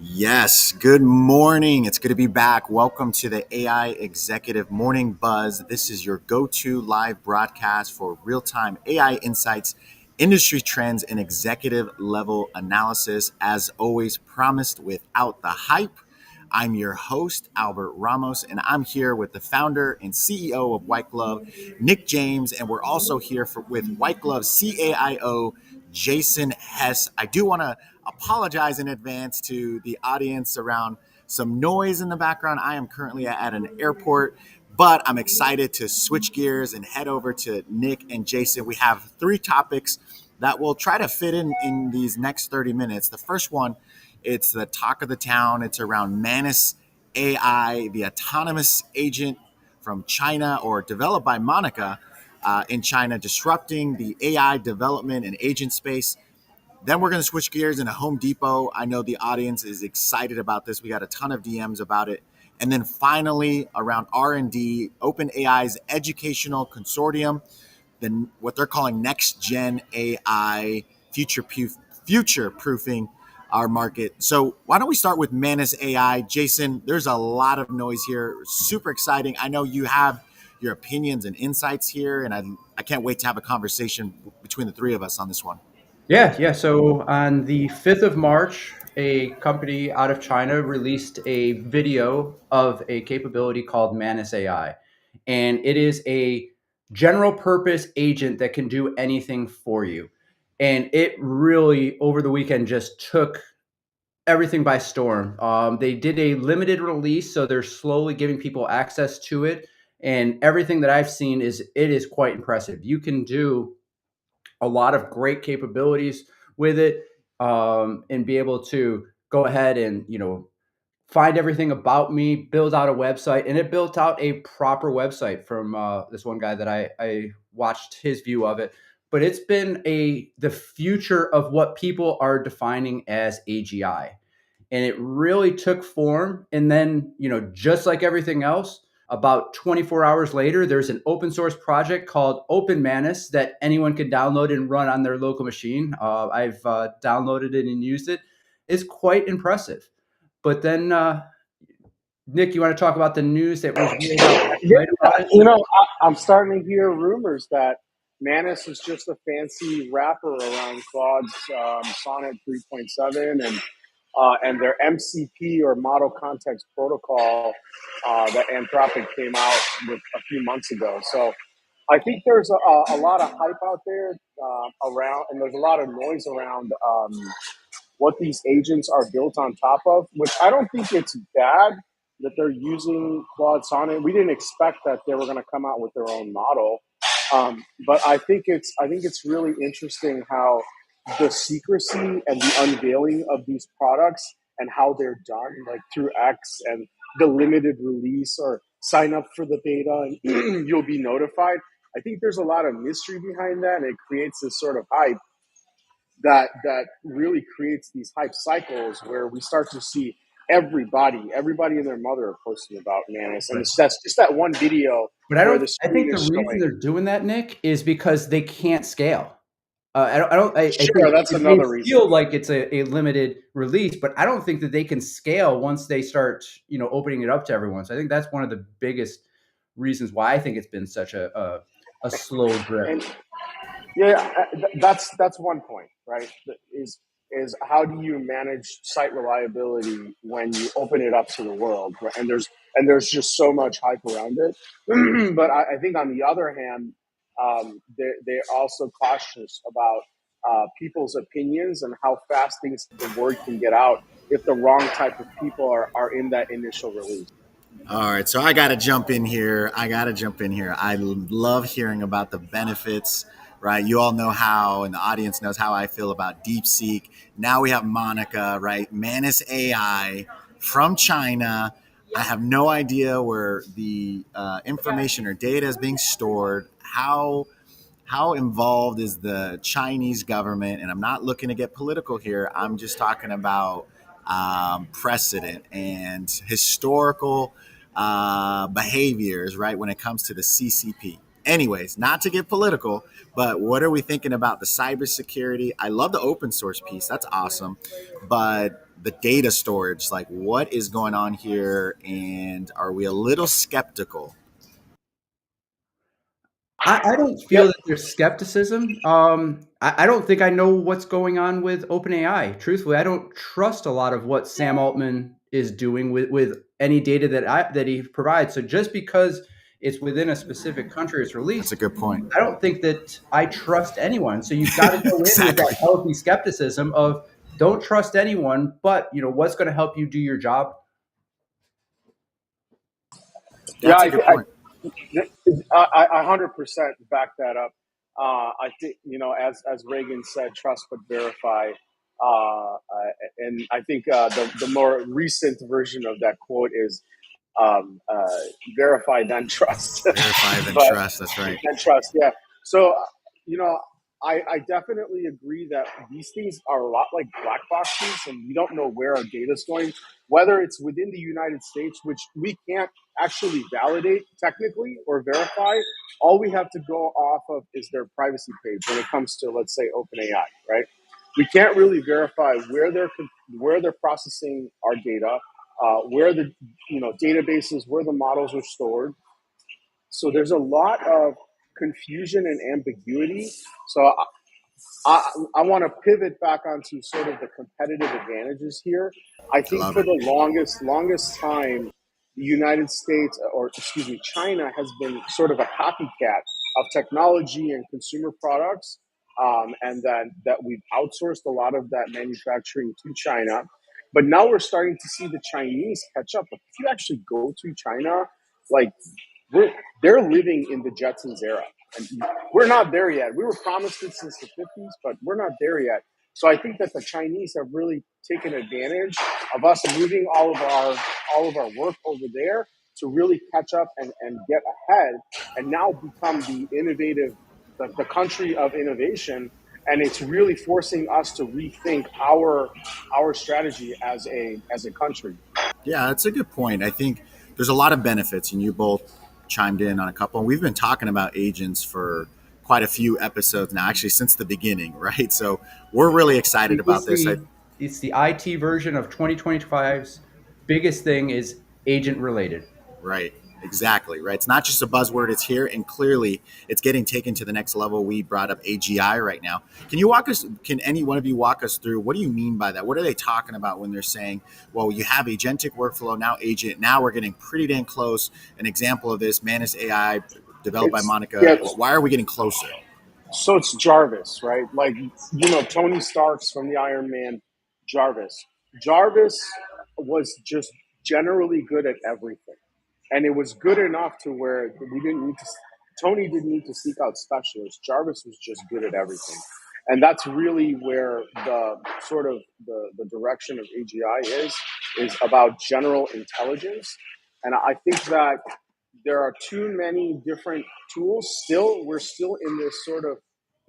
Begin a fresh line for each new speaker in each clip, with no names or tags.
Yes, good morning. It's good to be back. Welcome to the AI Executive Morning Buzz. This is your go to live broadcast for real time AI insights, industry trends, and executive level analysis. As always, promised without the hype. I'm your host, Albert Ramos, and I'm here with the founder and CEO of White Glove, Nick James, and we're also here with White Glove CAIO, Jason Hess. I do want to apologize in advance to the audience around some noise in the background. I am currently at an airport, but I'm excited to switch gears and head over to Nick and Jason. We have three topics that we'll try to fit in these next 30 minutes. The first one, it's the talk of the town. It's around Manus AI, the autonomous agent from China or developed by Monica in China, disrupting the AI development and agent space. Then we're going to switch gears into Home Depot. I know the audience is excited about this. We got a ton of DMs about it. And then finally, around R&D, OpenAI's educational consortium, then what they're calling next gen AI, future proofing our market. So why don't we start with Manus AI? Jason, there's a lot of noise here. Super exciting. I know you have your opinions and insights here, and I can't wait to have a conversation between the three of us on this one.
Yeah. So on the 5th of March, a company out of China released a video of a capability called Manus AI. And it is a general purpose agent that can do anything for you. And it really, over the weekend, just took everything by storm. They did a limited release, so they're slowly giving people access to it. And everything that I've seen is quite impressive. You can do a lot of great capabilities with it, and be able to go ahead and find everything about me, build out a website. And it built out a proper website from this one guy that I watched his view of it. But it's been the future of what people are defining as AGI, and it really took form. And then, just like everything else, about 24 hours later, there's an open source project called Open Manus that anyone can download and run on their local machine. I've downloaded it and used it. It's quite impressive. But then, Nick, you want to talk about the news that was rolled out last
Yeah,
night about it?
I'm starting to hear rumors that Manus is just a fancy wrapper around Claude's Sonnet 3.7 and their MCP or Model Context Protocol that Anthropic came out with a few months ago. So I think there's a lot of hype out there around, and there's a lot of noise around what these agents are built on top of, which I don't think it's bad that they're using Claude Sonnet. We didn't expect that they were going to come out with their own model, but I think it's really interesting how the secrecy and the unveiling of these products and how they're done, like through X and the limited release or sign up for the beta and you'll be notified. I think there's a lot of mystery behind that, and it creates this sort of hype that really creates these hype cycles where we start to see everybody and their mother are posting about Manus, and that's just that one video
But
where the
I
screen
think the
is
reason
showing.
they're doing that, Nick, is because they can't scale. I
Sure,
think
that's
it may
another reason.
feel like it's a limited release, but I don't think that they can scale once they start, opening it up to everyone. So I think that's one of the biggest reasons why I think it's been such a slow drip.
And yeah, that's one point, right? Is how do you manage site reliability when you open it up to the world, right? And there's just so much hype around it. But I think on the other hand, they're also cautious about people's opinions and how fast the word can get out if the wrong type of people are in that initial release.
All right, so I got to jump in here. I love hearing about the benefits, right? You all know how, and the audience knows how I feel about DeepSeek. Now we have Monica, right? Manus AI from China. I have no idea where the information or data is being stored. How involved is the Chinese government? And I'm not looking to get political here. I'm just talking about precedent and historical behaviors, right, when it comes to the CCP. Anyways, not to get political, but what are we thinking about the cybersecurity? I love the open source piece. That's awesome. But the data storage, like what is going on here? And are we a little skeptical?
I don't
Yeah,
feel that there's skepticism. I don't think I know what's going on with OpenAI. Truthfully, I don't trust a lot of what Sam Altman is doing with any data that he provides. So just because it's within a specific country it's
That's a
released,
good point.
I don't think that I trust anyone. So you've got to go in with that
Exactly.
healthy skepticism of don't trust anyone, but what's going to help you do your job.
yeah,
That's a good point.
100% back that up. I think as Reagan said, trust but verify. And I think the more recent version of that quote is um, uh, verify then trust.
Verify then
But
trust. That's right.
and trust, yeah. So, you know, I definitely agree that these things are a lot like black boxes, and we don't know where our data is going, whether it's within the United States, which we can't actually validate technically or verify. All we have to go off of is their privacy page when it comes to, let's say, OpenAI, right? We can't really verify where they're processing our data, where the databases, where the models are stored. So there's a lot of confusion and ambiguity. So I want to pivot back onto sort of the competitive advantages here. I
I
think
love
for
it.
the longest time, the United States, or excuse me, China has been sort of a copycat of technology and consumer products, and that we've outsourced a lot of that manufacturing to China. But now we're starting to see the Chinese catch up. If you actually go to China, like we're they're living in the Jetsons era, and we're not there yet. We were promised it since the 50s, but we're not there yet. So I think that the Chinese have really taken advantage of us moving all of our work over there to really catch up and get ahead, and now become the country of innovation. And it's really forcing us to rethink our strategy as a country.
Yeah, that's a good point. I think there's a lot of benefits, and you both chimed in on a couple. And we've been talking about agents for quite a few episodes now, actually since the beginning, right? So we're really excited about
It's
this.
the it's the IT version of 2025's biggest thing is agent related.
Right. Exactly. Right. It's not just a buzzword. It's here, and clearly, it's getting taken to the next level. We brought up AGI right now. Can you walk us? Can any one of you walk us through what do you mean by that? What are they talking about when they're saying, "Well, you have agentic workflow now, agent. Now we're getting pretty dang close." An example of this: Manus AI, developed by
It's
Monica.
yeah,
Why are we getting closer?
so it's Jarvis, right? Like, Tony Stark's from the Iron Man, Jarvis. Jarvis was just generally good at everything. And it was good enough to where we didn't need to, Tony didn't need to seek out specialists. Jarvis was just good at everything. And that's really where the sort of the direction of AGI is about general intelligence. And I think that there are too many different tools. We're still in this sort of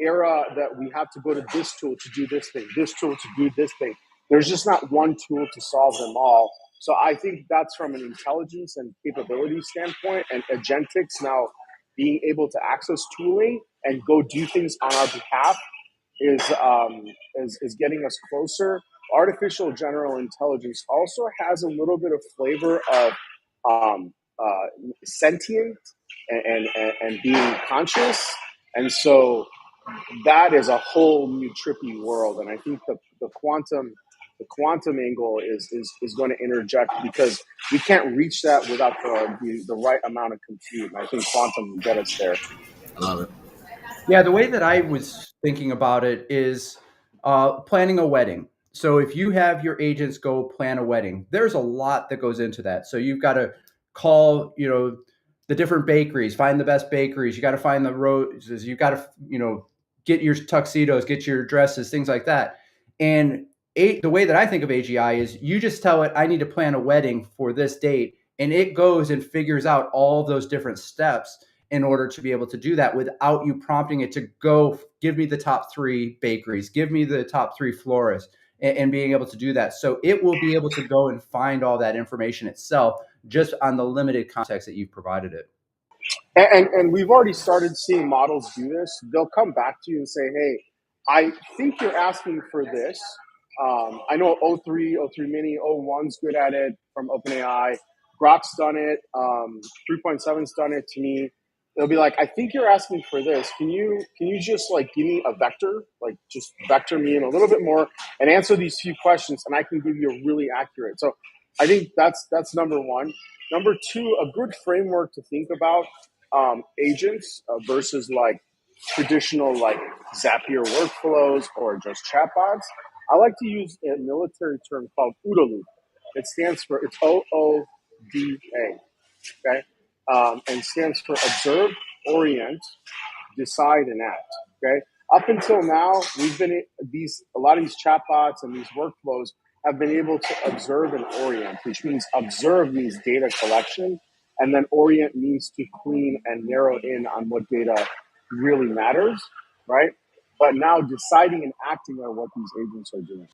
era that we have to go to this tool to do this thing, this tool to do this thing. There's just not one tool to solve them all. So I think that's from an intelligence and capability standpoint, and agentics now being able to access tooling and go do things on our behalf is getting us closer. Artificial general intelligence also has a little bit of flavor of sentient and being conscious, and so that is a whole new trippy world. And I think the quantum angle is going to interject, because we can't reach that without the right amount of compute. And I think quantum will get us there.
I love it.
Yeah, the way that I was thinking about it is planning a wedding. So if you have your agents go plan a wedding, there's a lot that goes into that. So you've got to call, the different bakeries, find the best bakeries. You got to find the roses. You got to, get your tuxedos, get your dresses, things like that. And the way that I think of AGI is you just tell it, I need to plan a wedding for this date. And it goes and figures out all those different steps in order to be able to do that without you prompting it to go give me the top three bakeries, give me the top three florists, and being able to do that. So it will be able to go and find all that information itself just on the limited context that you've provided it.
And we've already started seeing models do this. They'll come back to you and say, "Hey, I think you're asking for this." I know O three Mini, O1's good at it from OpenAI. Grok's done it. 3.7's done it to me. They'll be like, "I think you're asking for this. Can you just like give me a vector, like just vector me in a little bit more and answer these few questions, and I can give you a really accurate." So I think that's number one. Number two, a good framework to think about agents versus like traditional like Zapier workflows or just chatbots. I like to use a military term called OODA loop. It stands for it's OODA, okay, and stands for observe, orient, decide, and act. Okay. Up until now, we've been these a lot of these chatbots and these workflows have been able to observe and orient, which means observe means data collection, and then orient means to clean and narrow in on what data really matters, right? But now deciding and acting on what these agents are doing.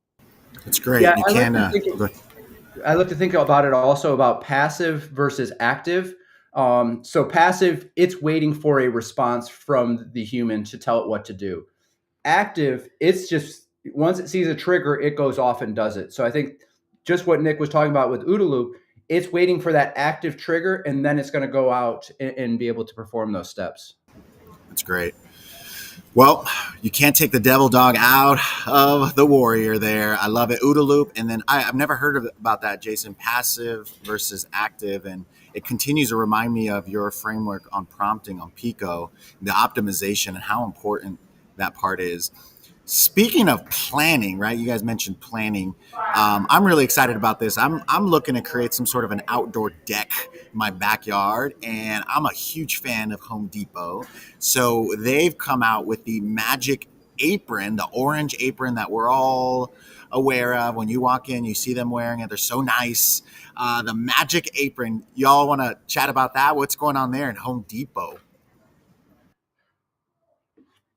It's
Yeah,
great. You
I like
can.
to think.
Go
I like to think about it also about passive versus active. So passive, it's waiting for a response from the human to tell it what to do. Active, it's just once it sees a trigger, it goes off and does it. So I think just what Nick was talking about with OODA loop, it's waiting for that active trigger, and then it's going to go out and be able to perform those steps.
That's great. Well, you can't take the devil dog out of the warrior there. I love it. OODA loop. And then I've never heard about that, Jason. Passive versus active. And it continues to remind me of your framework on prompting on Pico, the optimization, and how important that part is. Speaking of planning, right? You guys mentioned planning. I'm really excited about this. I'm looking to create some sort of an outdoor deck in my backyard, and I'm a huge fan of Home Depot. So they've come out with the magic apron, the orange apron that we're all aware of. When you walk in, you see them wearing it. They're so nice. The magic apron. Y'all want to chat about that? What's going on there in Home Depot?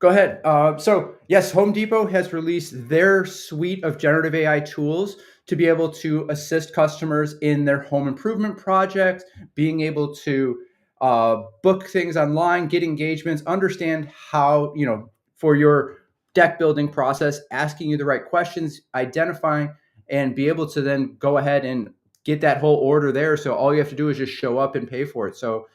Go ahead. So, yes, Home Depot has released their suite of generative AI tools to be able to assist customers in their home improvement projects, being able to book things online, get engagements, understand how, for your deck building process, asking you the right questions, identifying, and be able to then go ahead and get that whole order there. So, all you have to do is just show up and pay for it. So,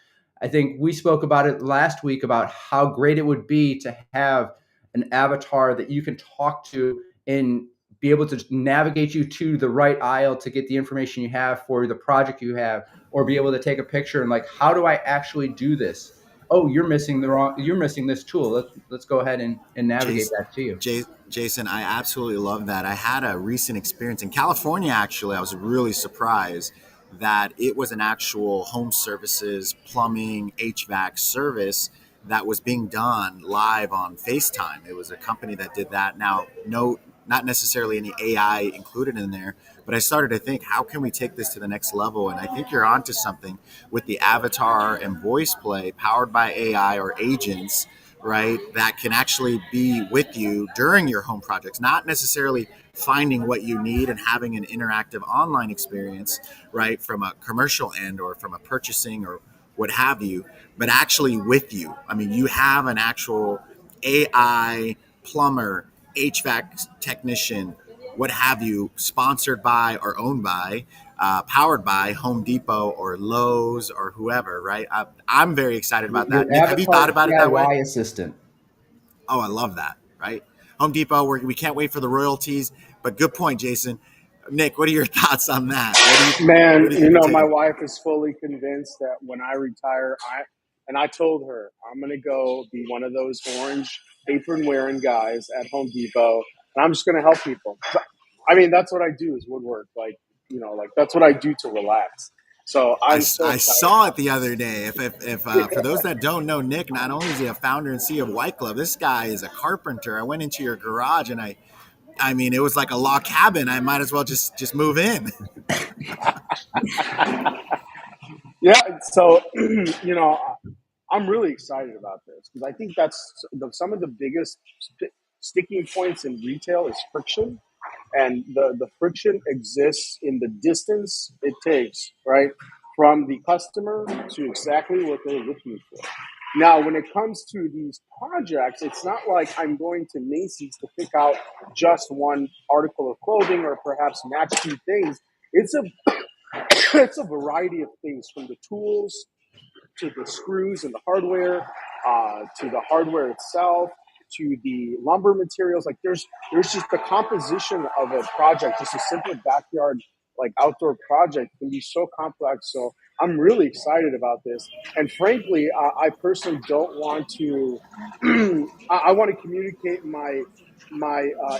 I think we spoke about it last week about how great it would be to have an avatar that you can talk to and be able to navigate you to the right aisle to get the information you have for the project you have, or be able to take a picture and like, how do I actually do this? Oh, you're missing this tool. Let's go ahead and navigate
Jason,
that to you.
Jason, I absolutely love that. I had a recent experience in California, actually. I was really surprised that it was an actual home services, plumbing, HVAC service that was being done live on FaceTime. It was a company that did that. Now, no, not necessarily any AI included in there, but I started to think, how can we take this to the next level? And I think you're onto something with the avatar and voice play powered by AI or agents, right? That can actually be with you during your home projects, not necessarily finding what you need and having an interactive online experience, right? From a commercial end or from a purchasing or what have you, but actually with you. I mean, you have an actual AI plumber, HVAC technician, what have you, sponsored by or owned by, powered by Home Depot or Lowe's or whoever, right? I'm very excited about that.
Your
Nick, have you thought
avatar
about it that way?
DIY assistant.
Oh, I love that, right? Home Depot, we can't wait for the royalties. But good point, Jason. Nick, what are your thoughts on that?
Man,
What do you think we're
my
taking?
wife is fully convinced that when I retire, I told her I'm gonna go be one of those orange apron wearing guys at Home Depot, and I'm just gonna help people. I mean, that's what I do is woodwork. Like, like that's what I do to relax. So I'm so
I
excited
saw it
about
the other day. If For those that don't know Nick, not only is he a founder and CEO of White Glove, this guy is a carpenter. I went into your garage and I mean, it was like a log cabin. I might as well just move in.
Yeah, so I'm really excited about this because I think that's some of the biggest sticking points in retail is friction, and the friction exists in the distance it takes, right, from the customer to exactly what they're looking for. Now, when it comes to these projects, it's not like I'm going to Macy's to pick out just one article of clothing or perhaps match two things. It's a it's a variety of things, from the tools to the screws and the hardware, to the hardware itself, to the lumber materials. Like there's just the composition of a project, just a simple backyard like outdoor project can be so complex. So I'm really excited about this. And frankly, I personally don't want to. I want to communicate my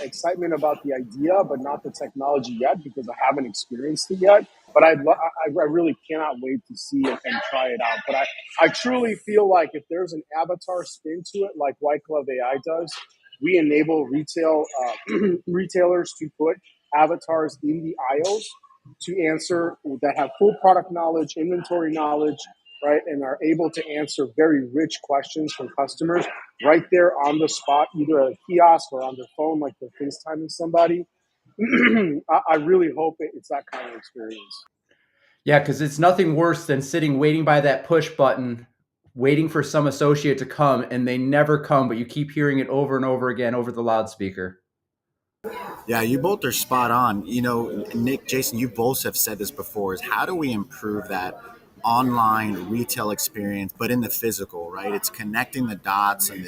excitement about the idea, but not the technology yet because I haven't experienced it yet. But I really cannot wait to see it and try it out. But I truly feel like if there's an avatar spin to it, like White Glove AI does, we enable retailers to put avatars in the aisles to answer that have full product knowledge, inventory knowledge, right, and are able to answer very rich questions from customers right there on the spot, either at a kiosk or on their phone, like they're FaceTiming somebody. I really hope it's that kind of experience.
Yeah, because it's nothing worse than sitting waiting by that push button, waiting for some associate to come, and they never come, but you keep hearing it over and over again over the loudspeaker.
Yeah, you both are spot on. Nick, Jason, you both have said this before, is how do we improve that online retail experience, but in the physical, right? It's connecting the dots in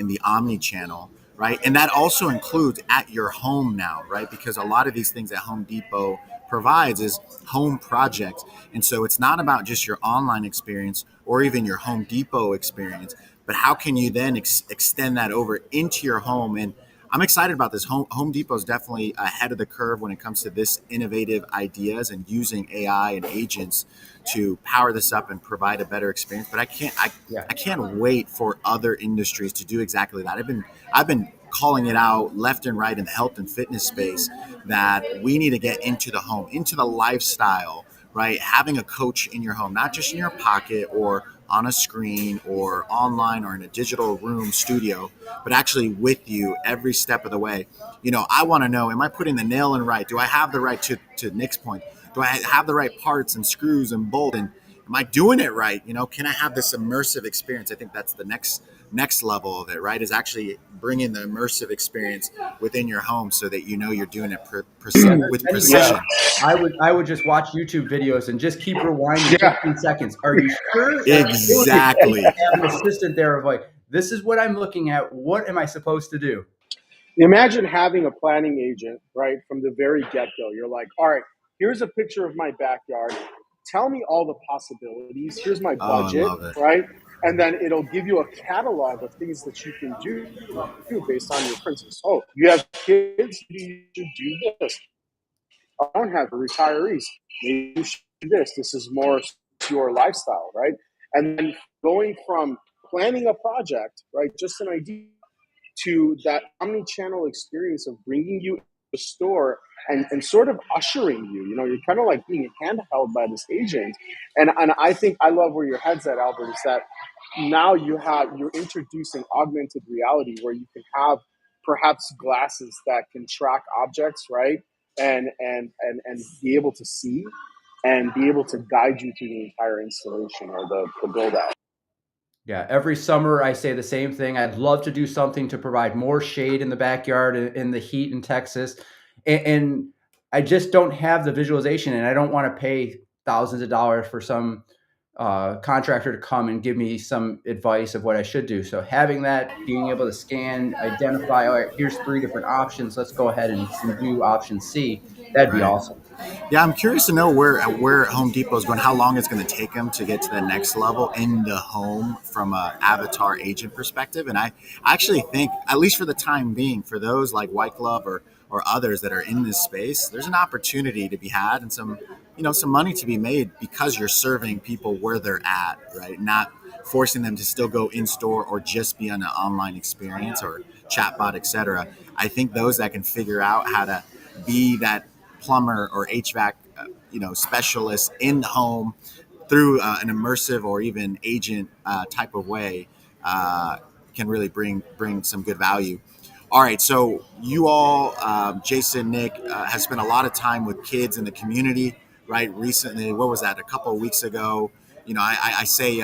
the omni channel, right? And that also includes at your home now, right? Because a lot of these things that Home Depot provides is home projects. And so it's not about just your online experience or even your Home Depot experience, but how can you then extend that over into your home? And I'm excited about this. Home Depot is definitely ahead of the curve when it comes to this innovative ideas and using AI and agents to power this up and provide a better experience. But
Yeah.
I can't wait for other industries to do exactly that. I've been calling it out left and right in the health and fitness space that we need to get into the home, into the lifestyle, right? Having a coach in your home, not just in your pocket or on a screen or online or in a digital room studio, but actually with you every step of the way. I want to know, am I putting the nail in right? Do I have the right, to Nick's point? Do I have the right parts and screws and bolt? And am I doing it right? Can I have this immersive experience? I think that's the next level of it, right? Is actually bringing the immersive experience within your home so that you're doing it
Yeah, there's
with
many ways.
Yeah,
precision.
I would just watch YouTube videos and just keep rewinding
yeah.
15 seconds. Are you sure? And I feel like you
Exactly.
have an assistant there of like, this is what I'm looking at. What am I supposed to do?
Imagine having a planning agent, right, from the very get go. You're like, all right, here's a picture of my backyard. Tell me all the possibilities. Here's my
Oh, I
budget,
love it.
right? And then it'll give you a catalog of things that you can do based on your preferences. Oh, you have kids? You should do this. I don't have retirees. Maybe you should do this. This is more your lifestyle, right? And then going from planning a project, right, just an idea, to that omni-channel experience of bringing you to the store and sort of ushering you. You're kind of like being handheld by this agent. And I think I love where your head's at, Albert, is that now you're introducing augmented reality where you can have perhaps glasses that can track objects, right? And be able to see and be able to guide you through the entire installation or the build out.
Yeah, every summer I say the same thing. I'd love to do something to provide more shade in the backyard in the heat in Texas. And I just don't have the visualization and I don't want to pay thousands of dollars for some contractor to come and give me some advice of what I should do. So having that, being able to scan, identify, all right, here's three different options. Let's go ahead and do option C. That'd be
Right.
awesome.
Yeah, I'm curious to know where Home Depot is going, how long it's going to take them to get to the next level in the home from a avatar agent perspective. And I actually think, at least for the time being, for those like White Glove or others that are in this space, there's an opportunity to be had and some money to be made because you're serving people where they're at, right? Not forcing them to still go in store or just be on an online experience or chatbot, etc. I think those that can figure out how to be that plumber or HVAC, specialist in the home through an immersive or even agent type of way, uh, can really bring some good value. All right, so you all, Jason, Nick, has spent a lot of time with kids in the community. right? Recently, what was that? A couple of weeks ago, I say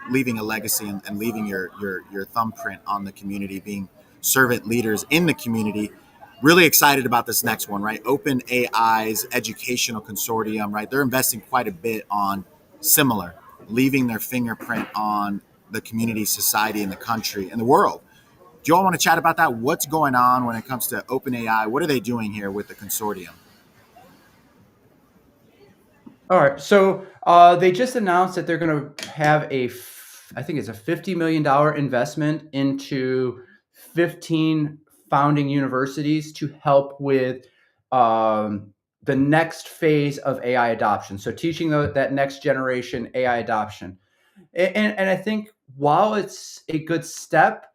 leaving a legacy and leaving your thumbprint on the community, being servant leaders in the community. Really excited about this next one, right? OpenAI's educational consortium, right? They're investing quite a bit on similar, leaving their fingerprint on the community, society, and the country and the world. Do you all want to chat about that? What's going on when it comes to OpenAI? What are they doing here with the consortium?
All right. So they just announced that they're going to have I think it's a $50 million investment into 15 founding universities to help with the next phase of AI adoption. So teaching that next generation AI adoption. And I think while it's a good step,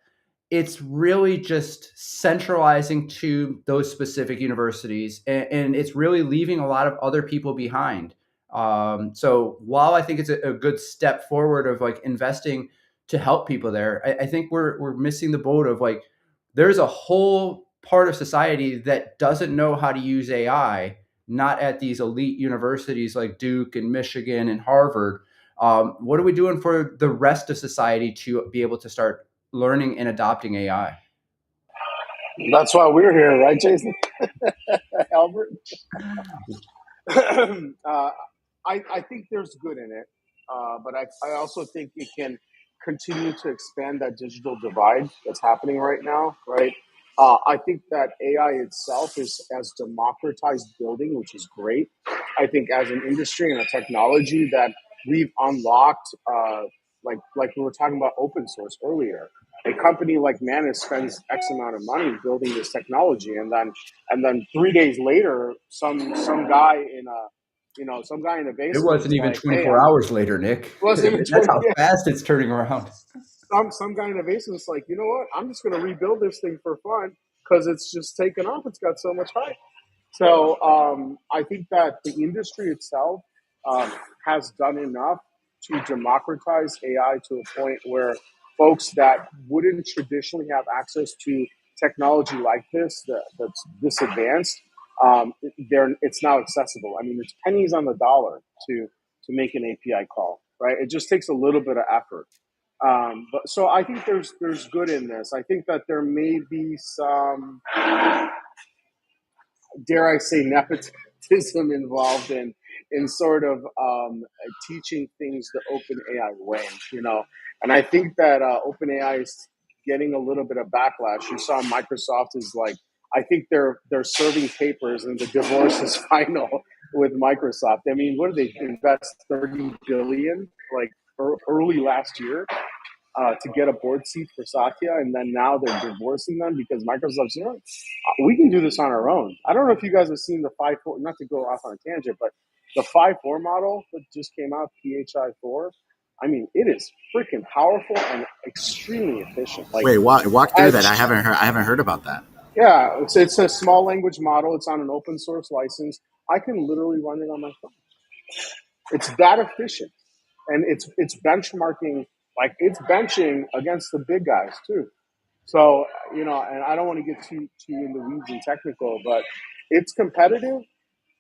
it's really just centralizing to those specific universities, and it's really leaving a lot of other people behind. So while I think it's a good step forward of like investing to help people there, I think we're missing the boat of like there's a whole part of society that doesn't know how to use AI, not at these elite universities like Duke and Michigan and Harvard. What are we doing for the rest of society to be able to start learning and adopting AI?
That's why we're here, right, Jason? Albert? I think there's good in it, but I also think it can continue to expand that digital divide that's happening right now, right? I think that AI itself is as democratized building, which is great. I think as an industry and a technology that we've unlocked, like we were talking about open source earlier. A company like Manus spends X amount of money building this technology, and then 3 days later, some guy in a some guy in a
It
basement
wasn't
is
even
like, "Hey,
24 hours later, Nick.
wasn't even
That's
20,
how
yeah."
fast it's turning around.
Some guy in a basement is like, you know what? I'm just gonna rebuild this thing for fun because it's just taken off. It's got so much hype. So I think that the industry itself um, has done enough to democratize AI to a point where folks that wouldn't traditionally have access to technology like that's this advanced, it's now accessible. I mean, it's pennies on the dollar to make an API call, right? It just takes a little bit of effort. But so I think there's good in this. I think that there may be some, dare I say, nepotism involved in sort of teaching things the OpenAI way, And I think that OpenAI is getting a little bit of backlash. You saw Microsoft is like, I think they're serving papers, and the divorce is final with Microsoft. I mean, what did they invest 30 billion like early last year? To get a board seat for Satya, and then now they're divorcing them because Microsoft's, we can do this on our own. I don't know if you guys have seen the 5.4, not to go off on a tangent, but the 5.4 model that just came out, PHI 4. I mean, it is freaking powerful and extremely efficient. Like,
Wait, walk through
as
that. I haven't heard about that.
yeah, it's a small language model. It's on an open source license. I can literally run it on my phone. It's that efficient, and it's benchmarking, like it's benching against the big guys too. So, and I don't want to get too in the weeds and technical, but it's competitive,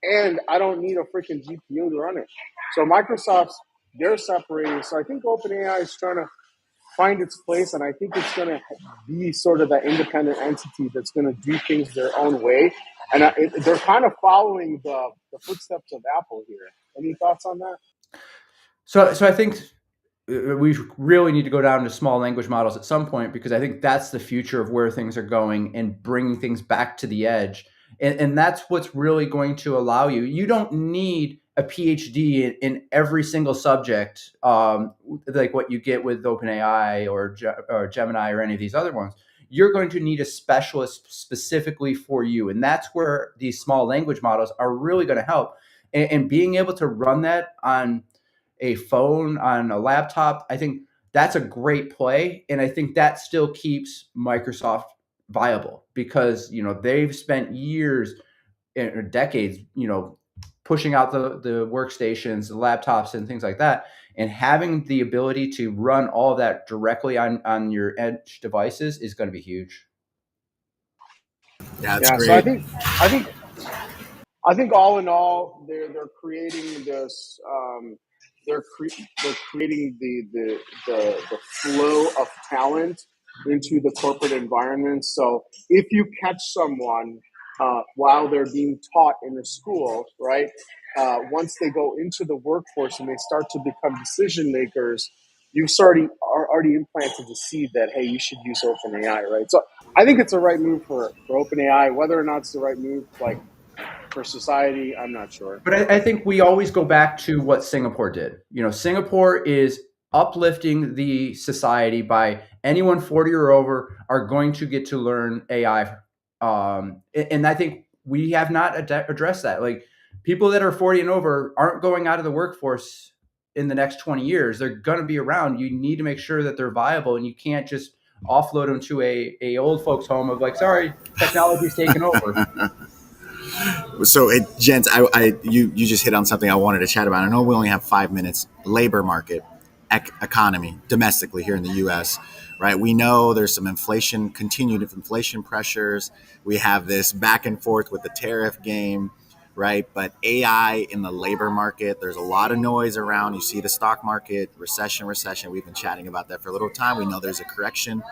and I don't need a freaking GPU to run it. So Microsoft's, they're separating. So I think OpenAI is trying to find its place, and I think it's going to be sort of that independent entity that's going to do things their own way. And they're kind of following the footsteps of Apple here. Any thoughts on that?
So I think we really need to go down to small language models at some point, because I think that's the future of where things are going and bringing things back to the edge. And that's what's really going to allow you. You don't need a PhD in every single subject, like what you get with OpenAI or Gemini or any of these other ones. You're going to need a specialist specifically for you. And that's where these small language models are really going to help. And being able to run that on a phone, on a laptop, I think that's a great play. And I think that still keeps Microsoft viable, because they've spent years or decades pushing out the workstations, the laptops, and things like that, and having the ability to run all of that directly on your edge devices is going to be huge.
Yeah, it's
Yeah. So I
great.
think I think I think all in all, they're creating this. They're creating the flow of talent into the corporate environment. So if you catch someone while they're being taught in a school, right? Once they go into the workforce and they start to become decision makers, you've already implanted the seed that, hey, you should use OpenAI, right? So I think it's the right move for OpenAI. Whether or not it's the right move, like for society, I'm not sure.
But I think we always go back to what Singapore did. Singapore is uplifting the society by anyone 40 or over are going to get to learn AI. And I think we have not addressed that. Like people that are 40 and over aren't going out of the workforce in the next 20 years. They're going to be around. You need to make sure that they're viable, and you can't just offload them to a old folks home of like, sorry, technology's taken over.
So, gents, you just hit on something I wanted to chat about. I know we only have 5 minutes. Labor market, economy, domestically here in the U.S. Right? We know there's some inflation, continued inflation pressures. We have this back and forth with the tariff game, right? But AI in the labor market, there's a lot of noise around. You see the stock market, recession. We've been chatting about that for a little time. We know there's a correction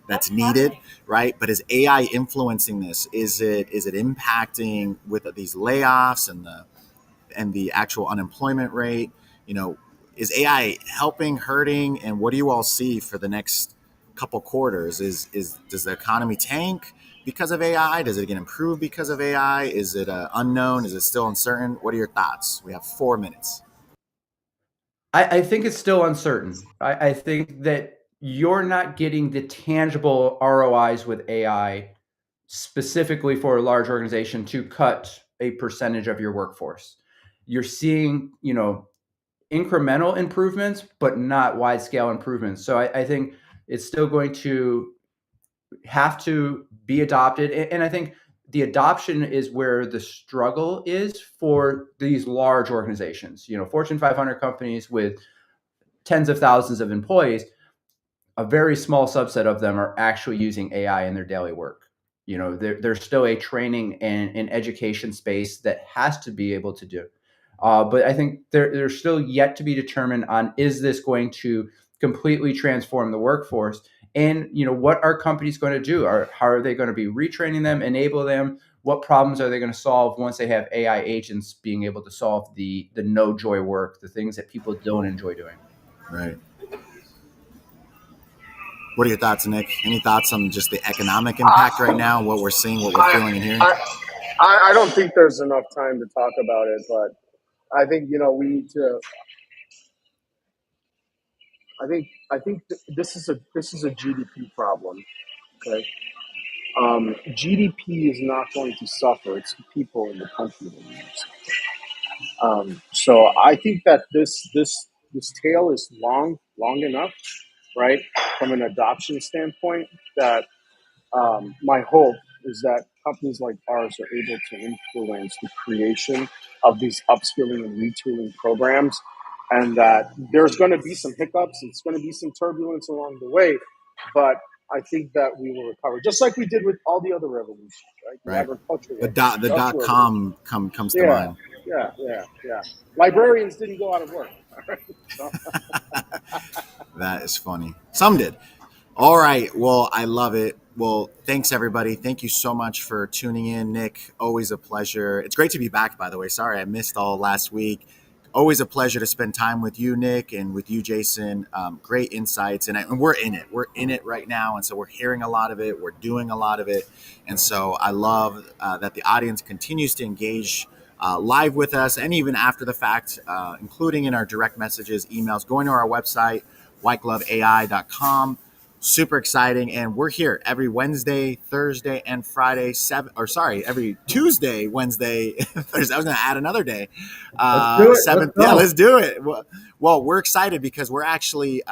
that's needed, right? But is AI influencing this? Is it impacting with these layoffs and the actual unemployment rate? You know, is AI helping, hurting, and what do you all see for the next couple quarters? Is does the economy tank because of AI? Does it get improved because of AI? Is it unknown? Is it still uncertain? What are your thoughts? We have 4 minutes.
I think it's still uncertain. I think that you're not getting the tangible ROIs with AI specifically for a large organization to cut a percentage of your workforce. You're seeing, incremental improvements, but not wide scale improvements. So I think it's still going to have to be adopted. And I think the adoption is where the struggle is for these large organizations, Fortune 500 companies with tens of thousands of employees. A very small subset of them are actually using AI in their daily work. There's still a training and an education space that has to be able to do. But I think there's still yet to be determined on, is this going to completely transform the workforce? And what are companies going to do? How are they going to be retraining them, enable them? What problems are they going to solve once they have AI agents being able to solve the no joy work, the things that people don't enjoy doing?
Right. What are your thoughts, Nick? Any thoughts on just the economic impact right now, what we're seeing, what we're
I,
feeling and hearing?
I don't think there's enough time to talk about it, but I think we need to. I think this is a GDP problem. Okay, GDP is not going to suffer. It's the people in the country that need to suffer. So I think that this tail is long enough, right? From an adoption standpoint, that my hope is that companies like ours are able to influence the creation of these upskilling and retooling programs, and that there's going to be some hiccups, it's going to be some turbulence along the way, but I think that we will recover, just like we did with all the other revolutions, right? The
Right.
agricultural
The
revolution,
dot the dot
industrial revolution.
com comes to
Yeah,
mind.
yeah. Librarians didn't go out of work. All right. So,
That is funny. Some did. All right. Well, I love it. Well, thanks everybody. Thank you so much for tuning in, Nick. Always a pleasure. It's great to be back, by the way. Sorry I missed all last week. Always a pleasure to spend time with you, Nick, and with you, Jason. Great insights, and we're in it. We're in it right now, and so we're hearing a lot of it. We're doing a lot of it, and so I love that the audience continues to engage live with us, and even after the fact, including in our direct messages, emails, going to our website, whitegloveai.com. Super exciting, and we're here every Wednesday, Thursday, and Friday. Every Tuesday, Wednesday, Thursday. I was going to add another day.
Let's do it. Let's
Seventh, yeah,
go.
let's do it. Well, we're excited because we're actually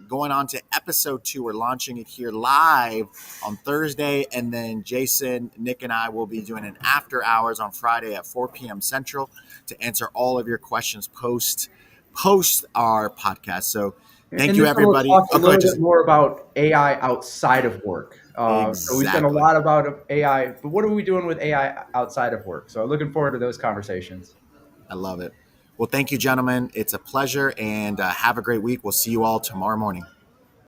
going on to episode 2. We're launching it here live on Thursday, and then Jason, Nick, and I will be doing an after hours on Friday at 4 p.m. Central to answer all of your questions post our podcast. So Thank
In
you,
this one, we'll
everybody.
talk a
Oh, go ahead,
little bit
Jesse.
more about AI outside of work. So we spent a
Exactly.
lot about AI, but what are we doing with AI outside of work? So looking forward to those conversations.
I love it. Well, thank you, gentlemen. It's a pleasure, and have a great week. We'll see you all tomorrow morning.